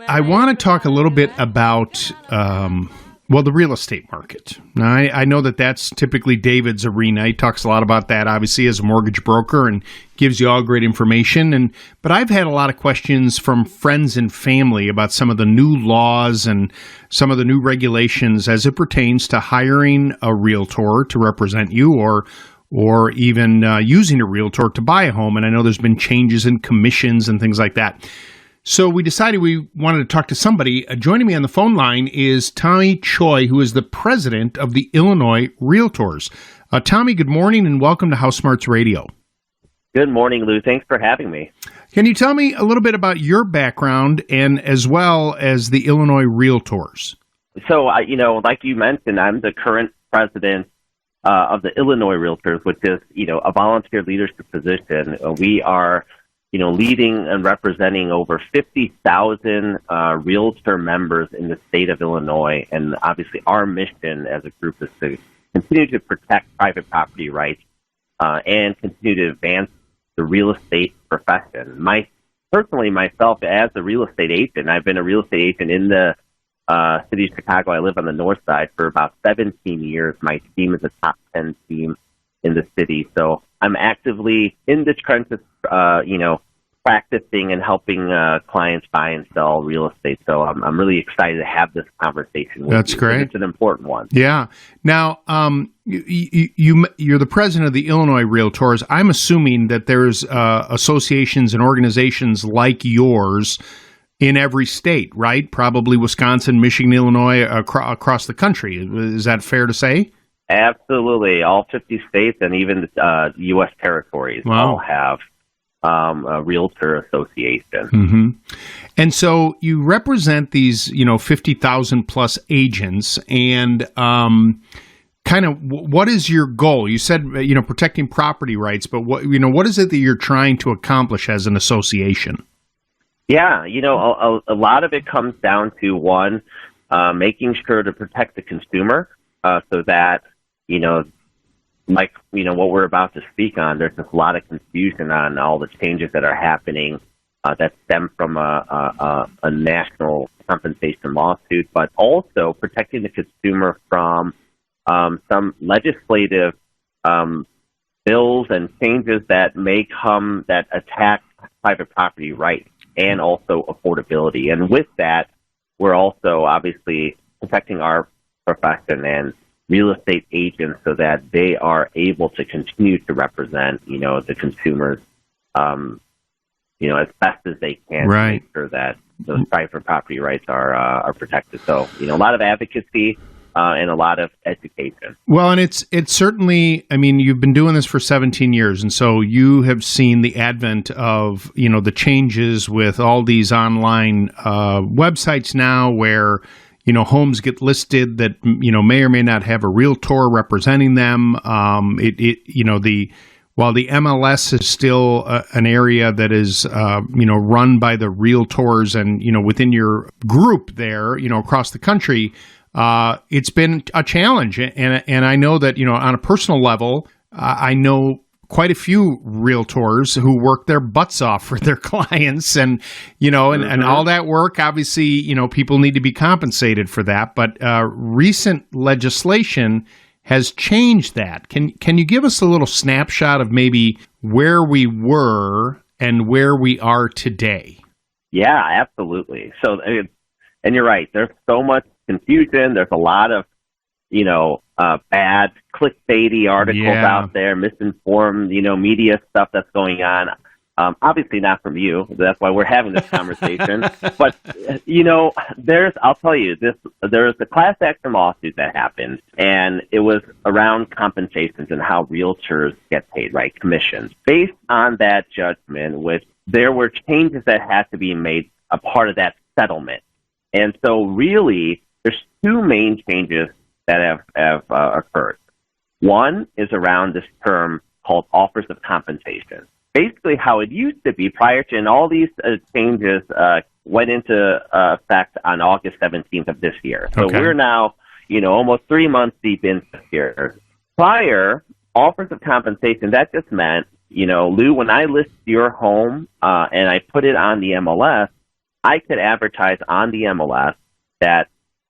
I want to talk a little bit about, the real estate market. Now, I know that that's typically David's arena. He talks a lot about that, obviously, as a mortgage broker and gives you all great information. But I've had a lot of questions from friends and family about some of the new laws and some of the new regulations as it pertains to hiring a realtor to represent you or even using a realtor to buy a home. And I know there's been changes in commissions and things like that. So we decided we wanted to talk to somebody. Joining me on the phone line is Tommy Choi, who is the president of the Illinois Realtors. Tommy, good morning and welcome to HouseSmarts Radio. Good morning, Lou. Thanks for having me. Can you tell me a little bit about your background and as well as the Illinois Realtors? So, like you mentioned, I'm the current president of the Illinois Realtors, which is, a volunteer leadership position. We are leading and representing over 50,000 realtor members in the state of Illinois. And obviously our mission as a group is to continue to protect private property rights and continue to advance the real estate profession. Personally, myself, as a real estate agent, I've been a real estate agent in the city of Chicago. I live on the north side for about 17 years. My team is a top 10 team in the city. So I'm actively in the trenches, practicing and helping clients buy and sell real estate. So I'm really excited to have this conversation with you. That's great. It's an important one. Yeah. Now, you're the president of the Illinois Realtors. I'm assuming that there's associations and organizations like yours in every state, right? Probably Wisconsin, Michigan, Illinois, across the country. Is that fair to say? Absolutely. All 50 states and even U.S. territories all have a realtor association. Mm-hmm. And so you represent these, 50,000 plus agents and kind of what is your goal? You said, protecting property rights, but what is it that you're trying to accomplish as an association? Yeah, a lot of it comes down to one, making sure to protect the consumer so that, what we're about to speak on, there's just a lot of confusion on all the changes that are happening that stem from a national compensation lawsuit, but also protecting the consumer from some legislative bills and changes that may come that attack private property rights and also affordability. And with that, we're also obviously protecting our profession and real estate agents so that they are able to continue to represent, the consumers, as best as they can to make sure that those private property rights are protected. So, a lot of advocacy and a lot of education. Well, and it's certainly, you've been doing this for 17 years, and so you have seen the advent of, the changes with all these online websites now where homes get listed that, may or may not have a realtor representing them. While the MLS is still an area that is, run by the realtors and, within your group there, across the country, it's been a challenge. And I know that, on a personal level, I know quite a few realtors who work their butts off for their clients and all that work. Obviously, people need to be compensated for that. But recent legislation has changed that. Can you give us a little snapshot of maybe where we were and where we are today? Yeah, absolutely. So, and you're right. There's so much confusion. There's a lot of bad clickbaity articles out there, misinformed, media stuff that's going on. Obviously not from you. That's why we're having this conversation. But, I'll tell you, there's a class action lawsuit that happened, and it was around compensations and how realtors get paid, right? Commissions. Based on that judgment, which there were changes that had to be made a part of that settlement. And so really, there's two main changes that have occurred. One is around this term called offers of compensation. Basically, how it used to be prior to, and all these changes went into effect on August 17th of this year. So we're now, almost 3 months deep into this year. Prior, offers of compensation, that just meant, Lou, when I list your home and I put it on the MLS, I could advertise on the MLS that,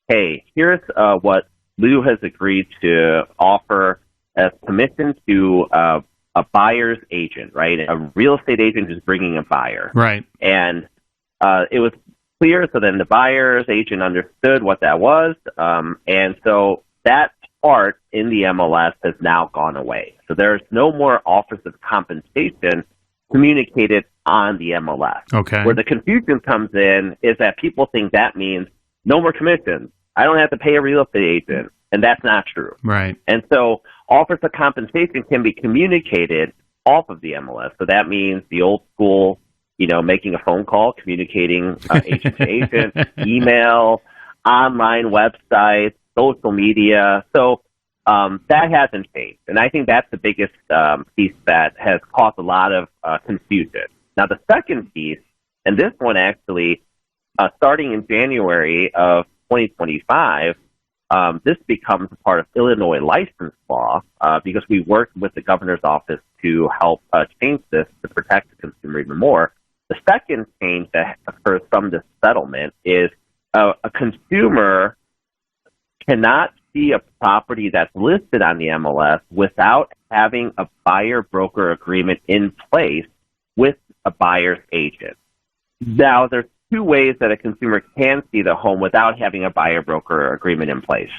hey, here's what Lou has agreed to offer as commission to a buyer's agent, right? A real estate agent who's bringing a buyer. Right. And it was clear, so then the buyer's agent understood what that was. And so that part in the MLS has now gone away. So there's no more Office of Compensation communicated on the MLS. Okay. Where the confusion comes in is that people think that means no more commissions. I don't have to pay a real estate agent. And that's not true. Right. And so Office of Compensation can be communicated off of the MLS. So that means the old school, making a phone call, communicating agent to agent, email, online websites, social media. So that hasn't changed. And I think that's the biggest piece that has caused a lot of confusion. Now, the second piece, and this one actually, starting in January of 2025, this becomes a part of Illinois license law because we worked with the governor's office to help change this to protect the consumer even more. The second change that occurs from this settlement is a consumer cannot see a property that's listed on the MLS without having a buyer-broker agreement in place with a buyer's agent. Now, there's two ways that a consumer can see the home without having a buyer-broker agreement in place.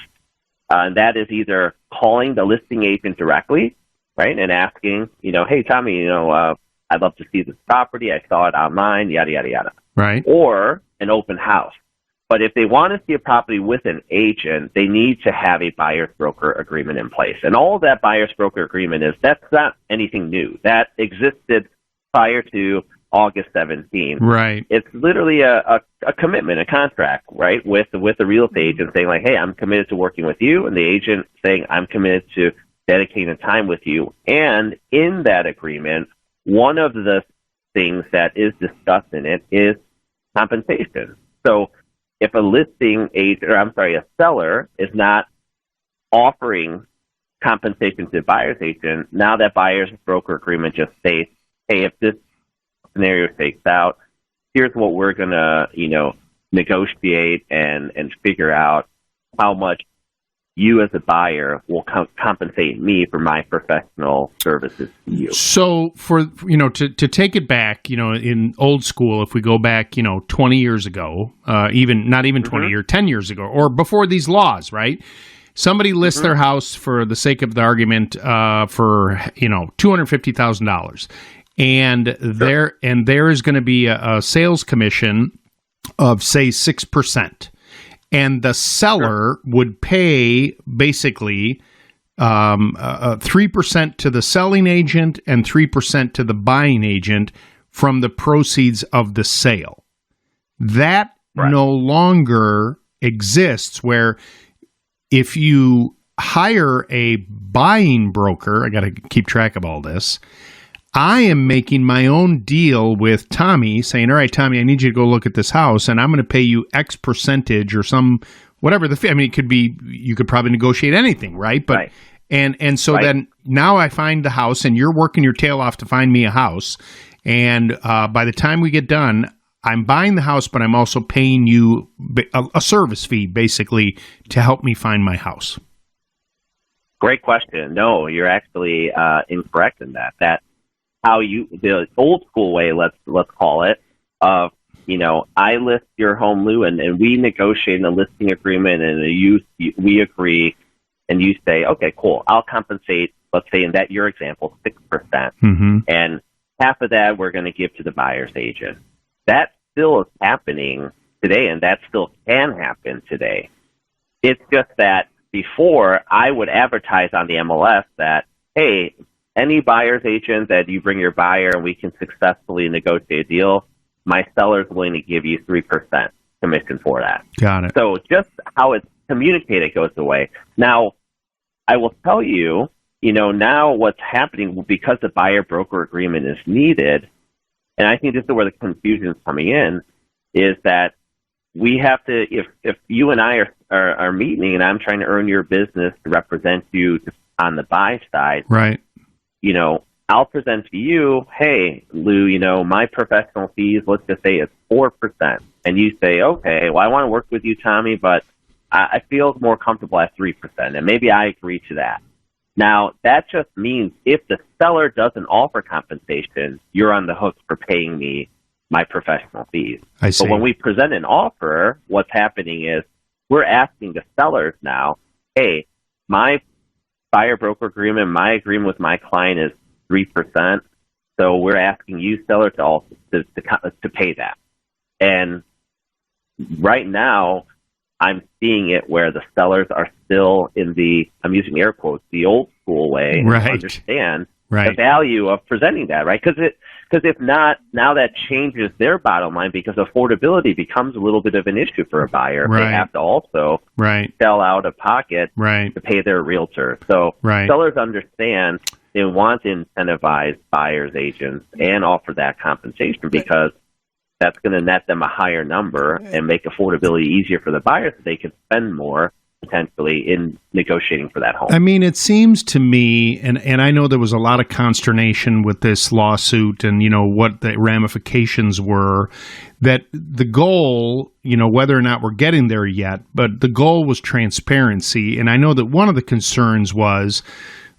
And that is either calling the listing agent directly, right, and asking, hey, Tommy, I'd love to see this property. I saw it online, yada, yada, yada. Right. Or an open house. But if they want to see a property with an agent, they need to have a buyer's broker agreement in place. And all that buyer's broker agreement that's not anything new. That existed prior to August 17th. Right. It's literally a commitment, a contract, right, with the real estate agent saying, like, hey, I'm committed to working with you, and the agent saying, I'm committed to dedicating time with you. And in that agreement, one of the things that is discussed in it is compensation. So if a seller is not offering compensation to the buyer's agent, now that buyer's broker agreement just states, hey, if this scenario shakes out, here's what we're going to, negotiate and figure out how much you as a buyer will compensate me for my professional services to you. So to take it back, in old school, if we go back, 20 years ago, not even 20 years, 10 years ago, or before these laws, right? Somebody lists their house for the sake of the argument for, $250,000. And there is going to be a sales commission of, say, 6%. And the seller would pay basically 3% to the selling agent and 3% to the buying agent from the proceeds of the sale. That no longer exists, where if you hire a buying broker, I got to keep track of all this, I am making my own deal with Tommy saying, all right, Tommy, I need you to go look at this house and I'm going to pay you X percentage or some, whatever the fee. I mean, it could be, you could probably negotiate anything, right? But, and so then now I find the house and you're working your tail off to find me a house. And by the time we get done, I'm buying the house, but I'm also paying you a service fee basically to help me find my house. Great question. No, you're actually incorrect in that. The old school way, let's call it, of, I list your home, Lou, and we negotiate a listing agreement, and we agree, and you say, okay, cool, I'll compensate, let's say in that your example, 6%, and half of that we're going to give to the buyer's agent. That still is happening today, and that still can happen today. It's just that before, I would advertise on the MLS that, hey, any buyer's agent that you bring your buyer and we can successfully negotiate a deal, my seller's willing to give you 3% commission for that. Got it. So just how it's communicated goes away. Now, I will tell you, now what's happening because the buyer-broker agreement is needed, and I think this is where the confusion is coming in, is that we have to, if you and I are meeting and I'm trying to earn your business to represent you on the buy side, right? I'll present to you, hey, Lou, my professional fees, let's just say it's 4%. and you say, okay, well, I want to work with you, Tommy, but I feel more comfortable at 3%, and maybe I agree to that. Now, that just means if the seller doesn't offer compensation, you're on the hook for paying me my professional fees. I see. But when we present an offer, what's happening is we're asking the sellers now, hey, my buyer broker agreement, my agreement with my client is 3%. So we're asking you, seller, to pay that. And right now, I'm seeing it where the sellers are still in the, I'm using air quotes, the old school way to understand the value of presenting that, right? Because if not, now that changes their bottom line because affordability becomes a little bit of an issue for a buyer. They have to also sell out of pocket to pay their realtor. So sellers understand they want to incentivize buyers agents and offer that compensation because that's going to net them a higher number and make affordability easier for the buyers so they can spend more potentially in negotiating for that home. I mean, it seems to me, and I know there was a lot of consternation with this lawsuit and, you know, what the ramifications were, that the goal, you know, whether or not we're getting there yet, but the goal was transparency. And I know that one of the concerns was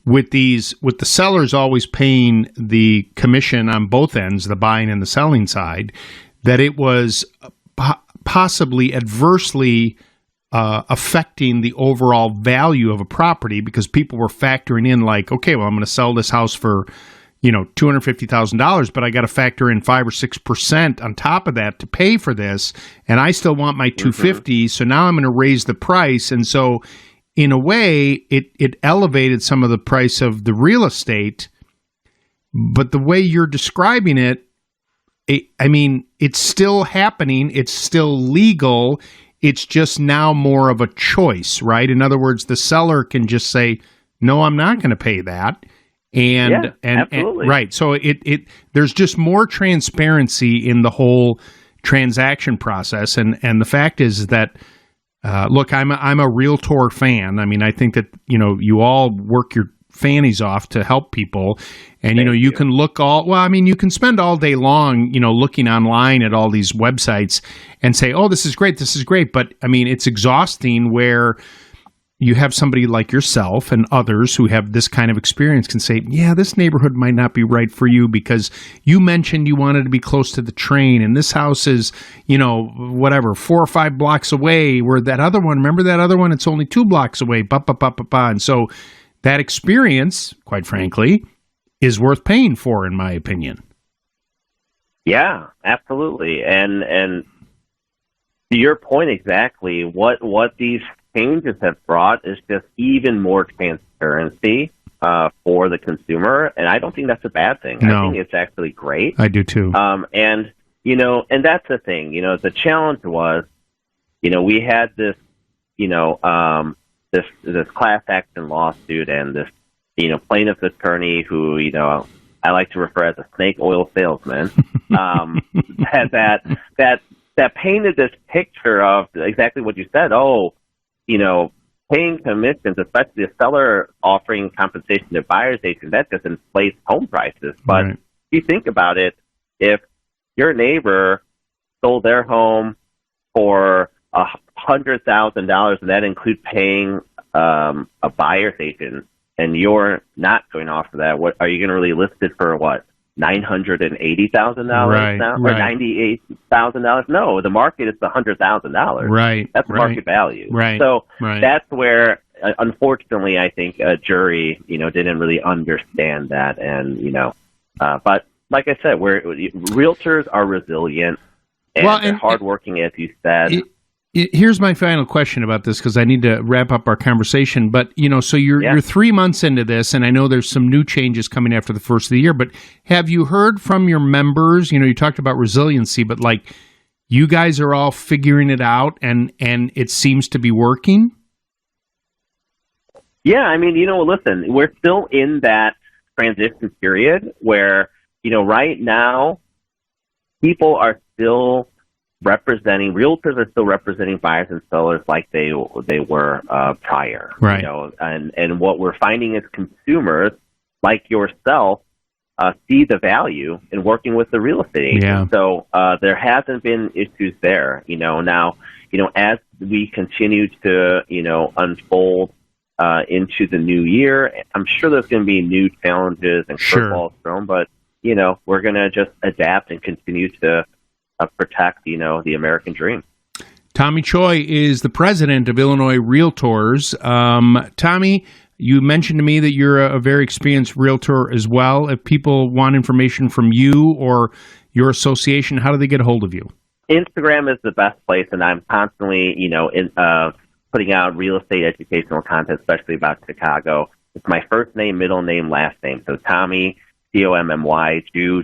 with the sellers always paying the commission on both ends, the buying and the selling side, that it was possibly adversely affecting the overall value of a property because people were factoring in like, okay, well, I'm going to sell this house for, you know, $250,000, but I got to factor in 5 or 6% on top of that to pay for this, and I still want my $250,000, so now I'm going to raise the price, and so in a way, it elevated some of the price of the real estate, but the way you're describing it, I mean, it's still happening. It's still legal. It's just now more of a choice, right? In other words, the seller can just say, no, I'm not going to pay that. And right. So there's just more transparency in the whole transaction process. And the fact is that, look, I'm a Realtor fan. I mean, I think that, you know, you all work your fannies off to help people. And, you know, you can look you can spend all day long, you know, looking online at all these websites and say, oh, this is great. But I mean, it's exhausting where you have somebody like yourself and others who have this kind of experience can say, yeah, this neighborhood might not be right for you because you mentioned you wanted to be close to the train and this house is, you know, whatever, 4 or 5 blocks away, where that other one, remember that other one, it's only 2 blocks away, And so that experience, quite frankly, is worth paying for, in my opinion. Yeah, absolutely. And to your point exactly, what these changes have brought is just even more transparency for the consumer, and I don't think that's a bad thing. No. I think it's actually great. I do too. And you know, and that's the thing. You know, the challenge was, you know, we had this, you know, this class action lawsuit and this, you know, plaintiff's attorney who, you know, I like to refer as a snake oil salesman, that painted this picture of exactly what you said. Oh, you know, paying commissions, especially a seller offering compensation to buyer's agent, that just inflates home prices. But if you think about it, if your neighbor sold their home for $100,000, and that includes paying a buyer's agent, and you're not going off of that, what are you going to really list it for? What, $980,000 now, or $98,000? No, the market is $100,000. Right, that's market value. Right. So that's where, unfortunately, I think a jury, you know, didn't really understand that, and you know, but like I said, realtors are resilient and they're hardworking, as you said. Here's my final question about this, because I need to wrap up our conversation. But, you know, so you're 3 months into this, and I know there's some new changes coming after the first of the year, but have you heard from your members? You know, you talked about resiliency, but like you guys are all figuring it out and it seems to be working? Yeah, I mean, you know, listen, we're still in that transition period where, you know, right now people are still realtors are still representing buyers and sellers like they were prior. Right. You know, and what we're finding is consumers like yourself see the value in working with the real estate agent. Yeah. So there hasn't been issues there. Now, as we continue to, unfold into the new year, I'm sure there's going to be new challenges and curveballs thrown, but, we're going to just adapt and continue to protect, the American dream. Tommy Choi is the president of Illinois Realtors. Tommy, you mentioned to me that you're a very experienced realtor as well. If people want information from you or your association, how do they get a hold of you? Instagram is the best place, and I'm constantly, putting out real estate educational content, especially about Chicago. It's my first name, middle name, last name. So Tommy, Tommy, Joo,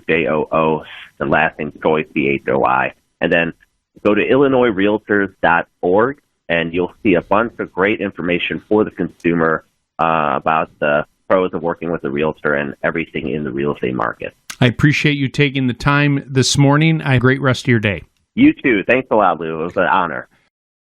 the last name Choi, Choi. And then go to IllinoisRealtors.org, and you'll see a bunch of great information for the consumer about the pros of working with a realtor and everything in the real estate market. I appreciate you taking the time this morning. Have a great rest of your day. You too. Thanks a lot, Lou. It was an honor.